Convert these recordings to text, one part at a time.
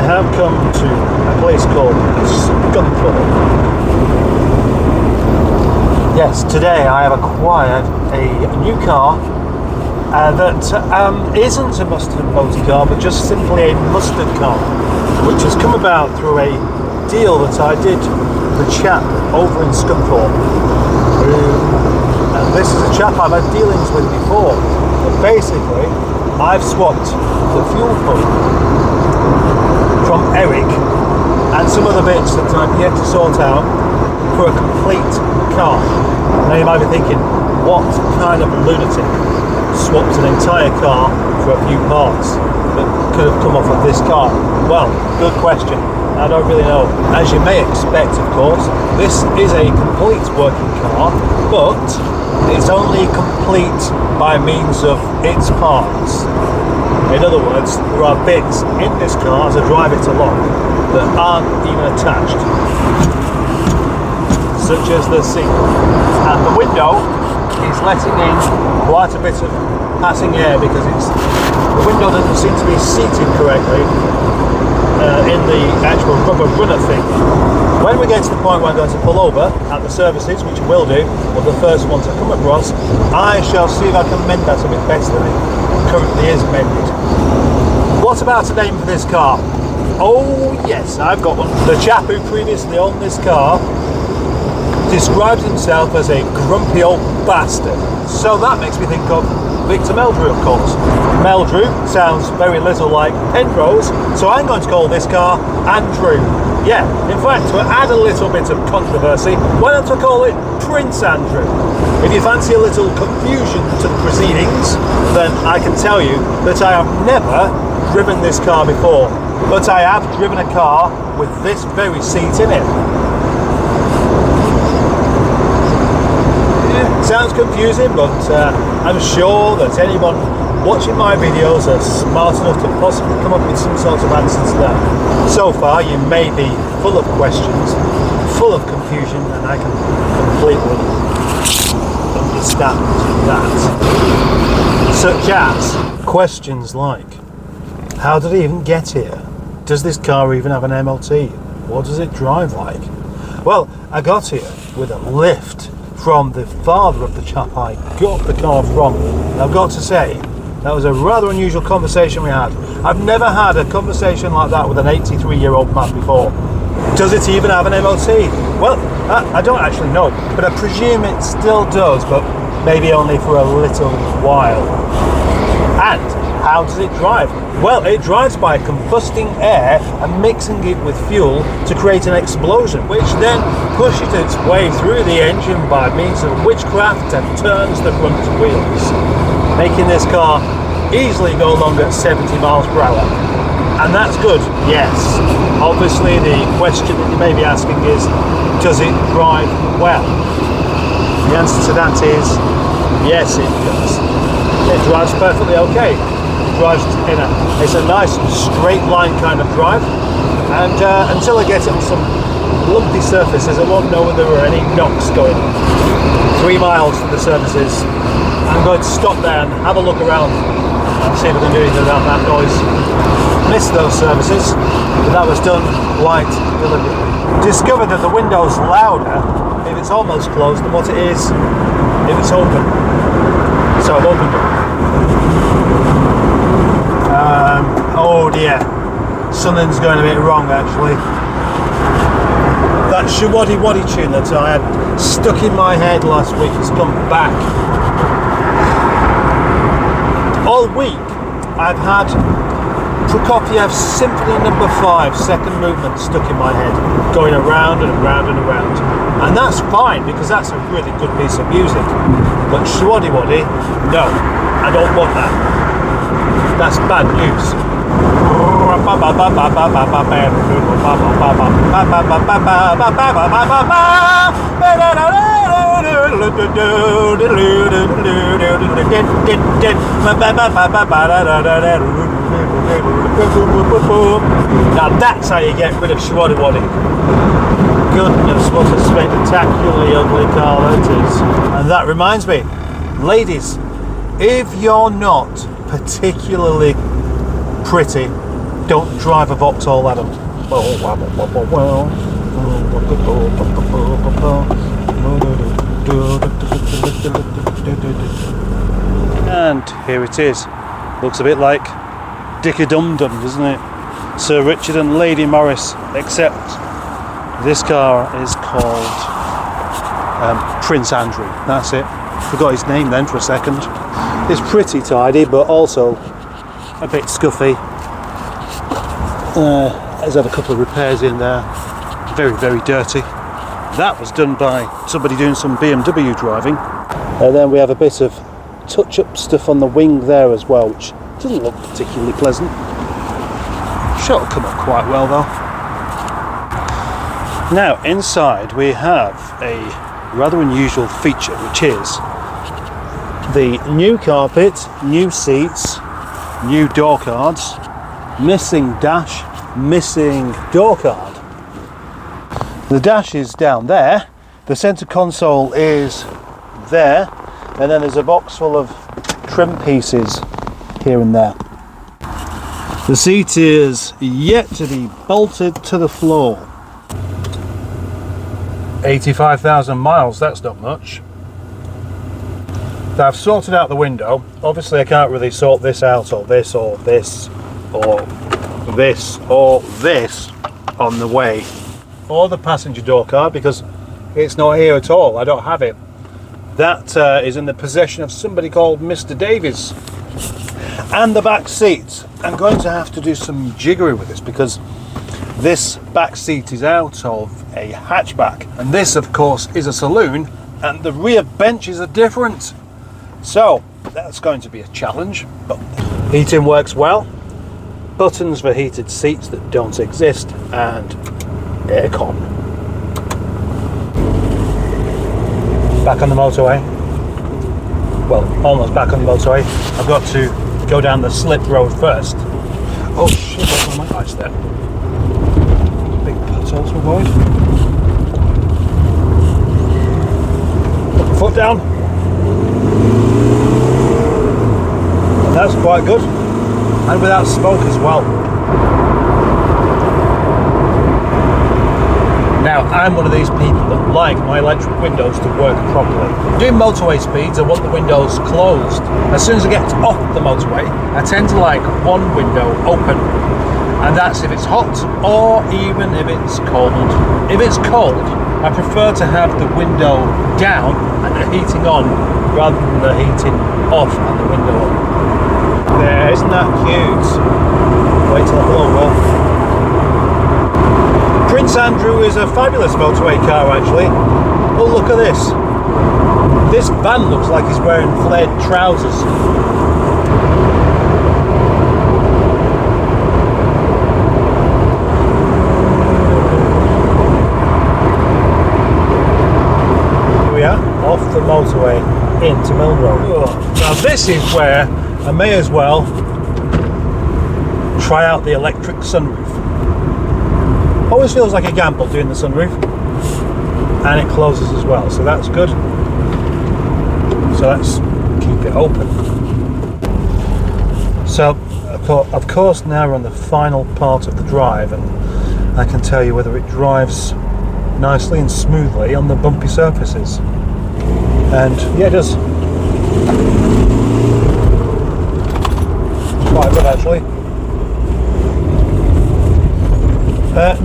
have come to a place called Scunthorpe. Yes, today I have acquired a new car that isn't a mustard motor car, but just simply a mustard car, which has come about through a deal that I did with a chap over in Scunthorpe. And this is a chap I've had dealings with before. But basically, I've swapped the fuel pump from Eric and some other bits that I've yet to sort out for a complete car. Now you might be thinking, what kind of lunatic swapped an entire car for a few parts that could have come off of this car? Well, good question. I don't really know. As you may expect, of course, this is a complete working car, but it's only complete by means of its parts. In other words, there are bits in this car as I drive it along that aren't even attached, such as the seat. And the window is letting in quite a bit of passing air because the window doesn't seem to be seated correctly in the actual rubber runner thing. When we get to the point where I'm going to pull over at the services, which I will do, or the first ones I come across, I shall see if I can mend that a bit better than it currently is mended. What about a name for this car? Oh yes, I've got one. The chap who previously owned this car describes himself as a grumpy old bastard. So that makes me think of Victor Meldrew, of course. Meldrew sounds very little like Penrose, so I'm going to call this car Andrew. Yeah, in fact, to add a little bit of controversy, why don't I call it Prince Andrew? If you fancy a little confusion to the proceedings, then I can tell you that I have never driven this car before, but I have driven a car with this very seat in it. Sounds confusing, but I'm sure that anyone watching my videos are smart enough to possibly come up with some sort of answers to that. So far, you may be full of questions, full of confusion, and I can completely understand that. Such as questions like, how did it even get here? Does this car even have an MOT? What does it drive like? Well, I got here with a lift from the father of the chap I got the car from. And I've got to say, that was a rather unusual conversation we had. I've never had a conversation like that with an 83-year-old man before. Does it even have an MOT? Well, I don't actually know, but I presume it still does, but maybe only for a little while. And how does it drive? Well, it drives by combusting air and mixing it with fuel to create an explosion, which then pushes its way through the engine by means of witchcraft and turns the front wheels, making this car easily go along at 70 miles per hour. And that's good, yes. Obviously, the question that you may be asking is, does it drive well? The answer to that is, yes, it does. It drives perfectly okay. Drives it's a nice straight line kind of drive, and until I get it on some lumpy surfaces I won't know whether there are any knocks going on. 3 miles to the services. I'm going to stop there and have a look around and see if I can do anything about that noise. Missed those services, but that was done quite deliberately. Discovered that the window's louder if it's almost closed than what it is if it's open. So I've opened it. Oh dear, something's going a bit wrong actually. That Shawaddy Waddy tune that I had stuck in my head last week has come back. All week I've had Prokofiev's Symphony No. 5 second movement stuck in my head, going around and around and around. And that's fine because that's a really good piece of music. But Shawaddy Waddy, no, I don't want that. That's bad news. Now that's how you get rid of Shawaddy Waddy. Goodness, what a spectacularly ugly car that is. And that reminds me, ladies, if you're not particularly pretty Don't drive a Vauxhall, Adam. And here it is. Looks a bit like Dickie Dum Dum, doesn't it? Sir Richard and Lady Morris, except this car is called Prince Andrew. That's it. Forgot his name then for a second. It's pretty tidy, but also a bit scuffy. Has had a couple of repairs in there. Very, very dirty. That was done by somebody doing some BMW driving. And then we have a bit of touch-up stuff on the wing there as well, which doesn't look particularly pleasant. Sure, it'll come up quite well though. Now inside we have a rather unusual feature, which is the new carpet, new seats, new door cards, missing dash, missing door card. The dash is down there, the centre console is there, and then there's a box full of trim pieces here and there. The seat is yet to be bolted to the floor. 85,000 miles, that's not much. So I've sorted out the window. Obviously I can't really sort this out, or this, or this, or this, or this on the way. Or the passenger door card, because it's not here at all. I don't have it. That is in the possession of somebody called Mr. Davies. And the back seat. I'm going to have to do some jiggery with this, because this back seat is out of a hatchback, and this of course is a saloon, and the rear benches are different. So that's going to be a challenge, but heating works well. Buttons for heated seats that don't exist, and aircon. Back on the motorway. Well, almost back on the motorway. I've got to go down the slip road first. Oh shit, what's on my lights there? Big pothole to avoid. Put the foot down. And that's quite good. And without smoke as well. Now, I'm one of these people that like my electric windows to work properly. Doing motorway speeds, I want the windows closed. As soon as I get off the motorway, I tend to like one window open. And that's if it's hot, or even if it's cold. If it's cold, I prefer to have the window down and the heating on, rather than the heating off and the window on. There, isn't that cute? Wait till I pull over. Prince Andrew is a fabulous motorway car, actually. Oh, look at this. This van looks like he's wearing flared trousers. Here we are, off the motorway into Mill Road. Oh, now this is where I may as well try out the electric sunroof. Always feels like a gamble doing the sunroof, and it closes as well, so that's good. So let's keep it open. So of course now we're on the final part of the drive, and I can tell you whether it drives nicely and smoothly on the bumpy surfaces. And yeah, it does. Quite good actually.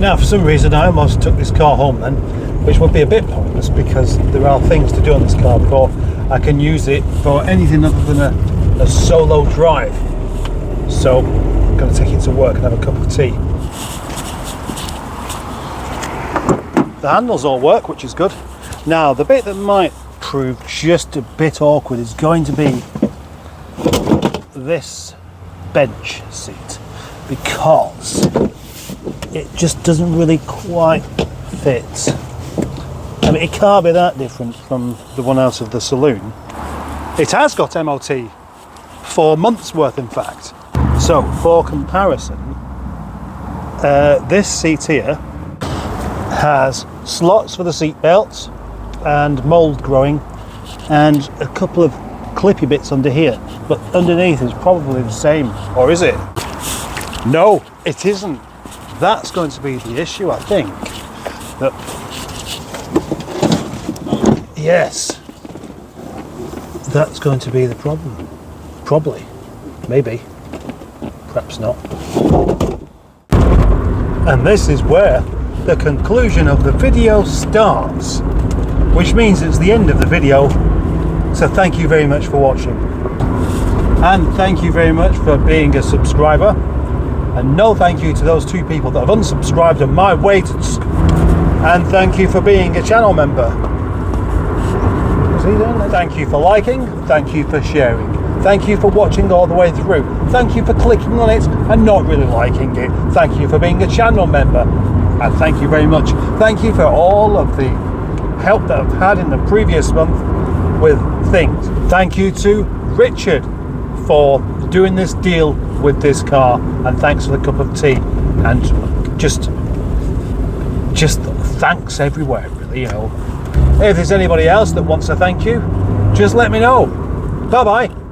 Now for some reason I almost took this car home then, which would be a bit pointless, because there are things to do on this car before I can use it for anything other than a solo drive. So I'm going to take it to work and have a cup of tea. The handles all work, which is good. Now the bit that might prove just a bit awkward is going to be this bench seat, because it just doesn't really quite fit. I mean, it can't be that different from the one out of the saloon. It has got MOT, 4 months worth in fact. So for comparison, this seat here has slots for the seat belts and mould growing, and a couple of clippy bits under here, but underneath is probably the same, or is it? No, it isn't. That's going to be the issue, I think. That, yes, that's going to be the problem. Probably. Maybe. Perhaps not. And this is where the conclusion of the video starts, which means it's the end of the video. So thank you very much for watching, and thank you very much for being a subscriber, and no thank you to those 2 people that have unsubscribed on my way to and thank you for being a channel member. Thank you for liking, thank you for sharing, thank you for watching all the way through, thank you for clicking on it and not really liking it, thank you for being a channel member, and thank you very much. Thank you for all of the help that I've had in the previous month with things. Thank you to Richard for doing this deal with this car, and thanks for the cup of tea, and just thanks everywhere, really. You know, if there's anybody else that wants to thank you, just let me know. Bye bye.